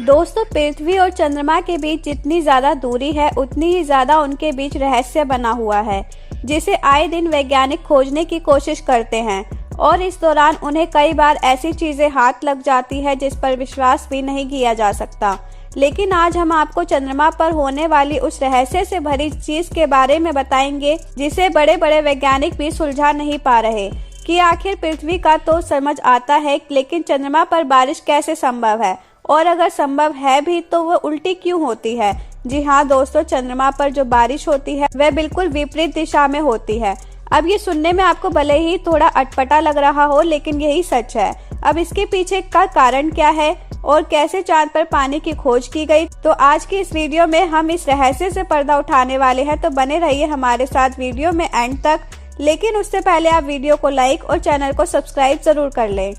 दोस्तों, पृथ्वी और चंद्रमा के बीच जितनी ज्यादा दूरी है उतनी ही ज्यादा उनके बीच रहस्य बना हुआ है, जिसे आए दिन वैज्ञानिक खोजने की कोशिश करते हैं और इस दौरान उन्हें कई बार ऐसी चीजें हाथ लग जाती है जिस पर विश्वास भी नहीं किया जा सकता। लेकिन आज हम आपको चंद्रमा पर होने वाली उस रहस्य से भरी चीज के बारे में बताएंगे जिसे बड़े बड़े वैज्ञानिक भी सुलझा नहीं पा रहे कि आखिर पृथ्वी का तो समझ आता है, लेकिन चंद्रमा पर बारिश कैसे संभव है, और अगर संभव है भी तो वो उल्टी क्यों होती है। जी हाँ दोस्तों, चंद्रमा पर जो बारिश होती है वह बिल्कुल विपरीत दिशा में होती है। अब ये सुनने में आपको भले ही थोड़ा अटपटा लग रहा हो, लेकिन यही सच है। अब इसके पीछे का कारण क्या है और कैसे चांद पर पानी की खोज की गई, तो आज की इस वीडियो में हम इस रहस्य से पर्दा उठाने वाले हैं। तो बने रहिए हमारे साथ वीडियो में एंड तक। लेकिन उससे पहले आप वीडियो को लाइक और चैनल को सब्सक्राइब जरूर कर लें।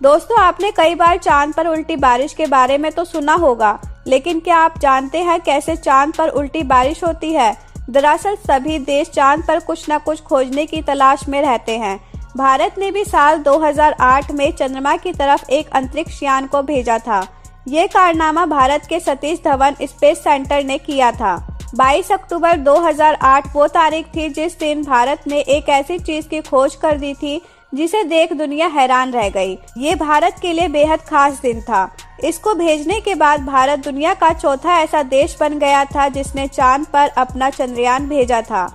दोस्तों, आपने कई बार चांद पर उल्टी बारिश के बारे में तो सुना होगा, लेकिन क्या आप जानते हैं कैसे चांद पर उल्टी बारिश होती है? दरअसल सभी देश चांद पर कुछ न कुछ खोजने की तलाश में रहते हैं। भारत ने भी साल 2008 में चंद्रमा की तरफ एक अंतरिक्ष यान को भेजा था। ये कारनामा भारत के सतीश धवन स्पेस सेंटर ने किया था। 22 अक्टूबर 2008 वो तारीख थी जिस दिन भारत ने एक ऐसी चीज की खोज कर दी थी जिसे देख दुनिया हैरान रह गई। ये भारत के लिए बेहद खास दिन था। इसको भेजने के बाद भारत दुनिया का चौथा ऐसा देश बन गया था जिसने चांद पर अपना चंद्रयान भेजा था।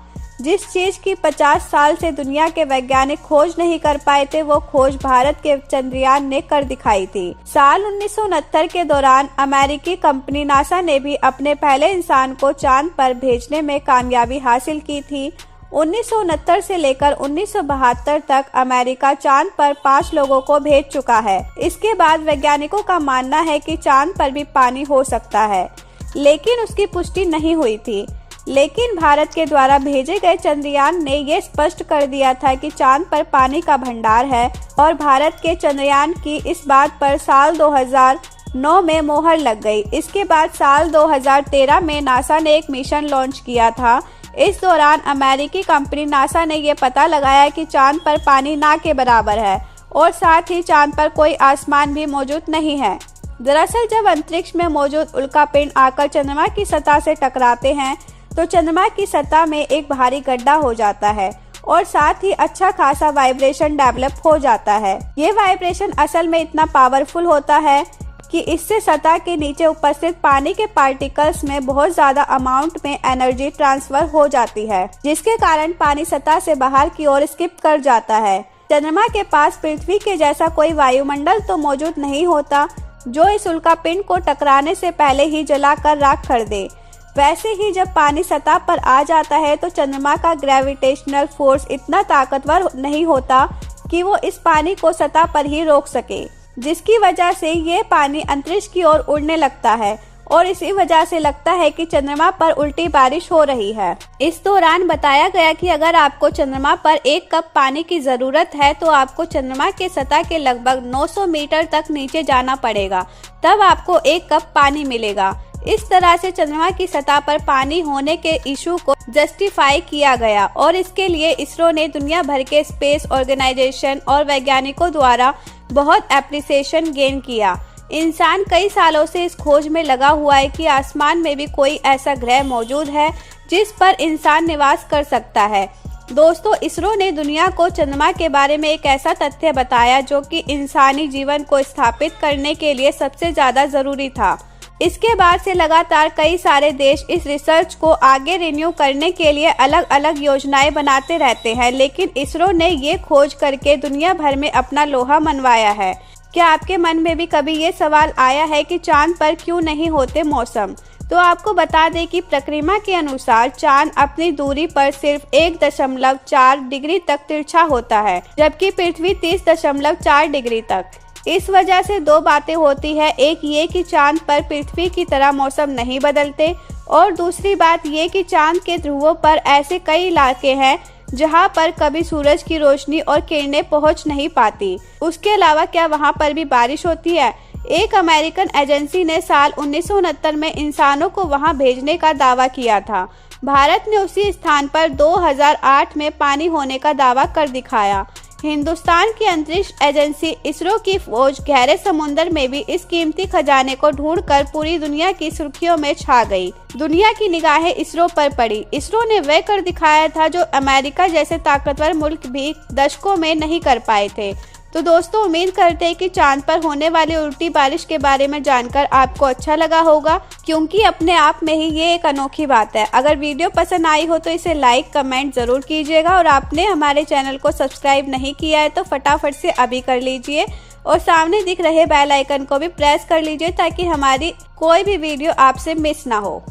जिस चीज की 50 साल से दुनिया के वैज्ञानिक खोज नहीं कर पाए थे, वो खोज भारत के चंद्रयान ने कर दिखाई थी। साल 1969 के दौरान अमेरिकी कंपनी नासा ने भी अपने पहले इंसान को चांद पर भेजने में कामयाबी हासिल की थी। 1969 से लेकर 1972 तक अमेरिका चांद पर 5 लोगों को भेज चुका है। इसके बाद वैज्ञानिकों का मानना है कि चांद पर भी पानी हो सकता है, लेकिन उसकी पुष्टि नहीं हुई थी। लेकिन भारत के द्वारा भेजे गए चंद्रयान ने ये स्पष्ट कर दिया था कि चांद पर पानी का भंडार है, और भारत के चंद्रयान की इस बात पर साल 2009 में मोहर लग गई। इसके बाद साल 2013 में नासा ने एक मिशन लॉन्च किया था। इस दौरान अमेरिकी कंपनी नासा ने यह पता लगाया कि चांद पर पानी ना के बराबर है, और साथ ही चांद पर कोई आसमान भी मौजूद नहीं है। दरअसल जब अंतरिक्ष में मौजूद उल्कापिंड आकर चंद्रमा की सतह से टकराते हैं तो चंद्रमा की सतह में एक भारी गड्ढा हो जाता है, और साथ ही अच्छा खासा वाइब्रेशन डेवलप हो जाता है। ये वाइब्रेशन असल में इतना पावरफुल होता है कि इससे सतह के नीचे उपस्थित पानी के पार्टिकल्स में बहुत ज्यादा अमाउंट में एनर्जी ट्रांसफर हो जाती है, जिसके कारण पानी सतह से बाहर की ओर स्किप कर जाता है। चंद्रमा के पास पृथ्वी के जैसा कोई वायुमंडल तो मौजूद नहीं होता जो इस उल्कापिंड को टकराने से पहले ही जलाकर राख कर दे। वैसे ही जब पानी सतह पर आ जाता है तो चंद्रमा का ग्रेविटेशनल फोर्स इतना ताकतवर नहीं होता कि वो इस पानी को सतह पर ही रोक सके, जिसकी वजह से ये पानी अंतरिक्ष की ओर उड़ने लगता है, और इसी वजह से लगता है कि चंद्रमा पर उल्टी बारिश हो रही है। इस दौरान बताया गया कि अगर आपको चंद्रमा पर 1 कप पानी की जरूरत है तो आपको चंद्रमा के सतह के लगभग 900 मीटर तक नीचे जाना पड़ेगा, तब आपको 1 कप पानी मिलेगा। इस तरह से चंद्रमा की सतह पर पानी होने के इशू को जस्टिफाई किया गया, और इसके लिए इसरो ने दुनिया भर के स्पेस ऑर्गेनाइजेशन और वैज्ञानिकों द्वारा बहुत एप्रिसिएशन गेन किया। इंसान कई सालों से इस खोज में लगा हुआ है कि आसमान में भी कोई ऐसा ग्रह मौजूद है जिस पर इंसान निवास कर सकता है। दोस्तों, इसरो ने दुनिया को चंद्रमा के बारे में एक ऐसा तथ्य बताया जो कि इंसानी जीवन को स्थापित करने के लिए सबसे ज्यादा जरूरी था। इसके बाद से लगातार कई सारे देश इस रिसर्च को आगे रिन्यू करने के लिए अलग अलग योजनाएं बनाते रहते हैं, लेकिन इसरो ने ये खोज करके दुनिया भर में अपना लोहा मनवाया है। क्या आपके मन में भी कभी ये सवाल आया है कि चांद पर क्यों नहीं होते मौसम? तो आपको बता दें कि प्रक्रिया के अनुसार चांद अपनी दूरी पर सिर्फ 1.4 डिग्री तक तिरछा होता है, जबकि पृथ्वी 30.4 डिग्री तक। इस वजह से 2 बातें होती है, एक ये कि चांद पर पृथ्वी की तरह मौसम नहीं बदलते, और दूसरी बात ये कि चांद के ध्रुवों पर ऐसे कई इलाके हैं जहां पर कभी सूरज की रोशनी और किरणें पहुंच नहीं पाती। उसके अलावा क्या वहां पर भी बारिश होती है? एक अमेरिकन एजेंसी ने साल 1969 में इंसानों को वहां भेजने का दावा किया था। भारत ने उसी स्थान पर 2008 में पानी होने का दावा कर दिखाया। हिंदुस्तान की अंतरिक्ष एजेंसी इसरो की फौज गहरे समुद्र में भी इस कीमती खजाने को ढूंढकर पूरी दुनिया की सुर्खियों में छा गई। दुनिया की निगाहें इसरो पर पड़ी। इसरो ने वह कर दिखाया था जो अमेरिका जैसे ताकतवर मुल्क भी दशकों में नहीं कर पाए थे। तो दोस्तों, उम्मीद करते हैं कि चांद पर होने वाली उल्टी बारिश के बारे में जानकर आपको अच्छा लगा होगा, क्योंकि अपने आप में ही ये एक अनोखी बात है। अगर वीडियो पसंद आई हो तो इसे लाइक कमेंट जरूर कीजिएगा और आपने हमारे चैनल को सब्सक्राइब नहीं किया है तो फटाफट से अभी कर लीजिए और सामने दिख रहे बेल आइकन को भी प्रेस कर लीजिए ताकि हमारी कोई भी वीडियो आपसे मिस ना हो।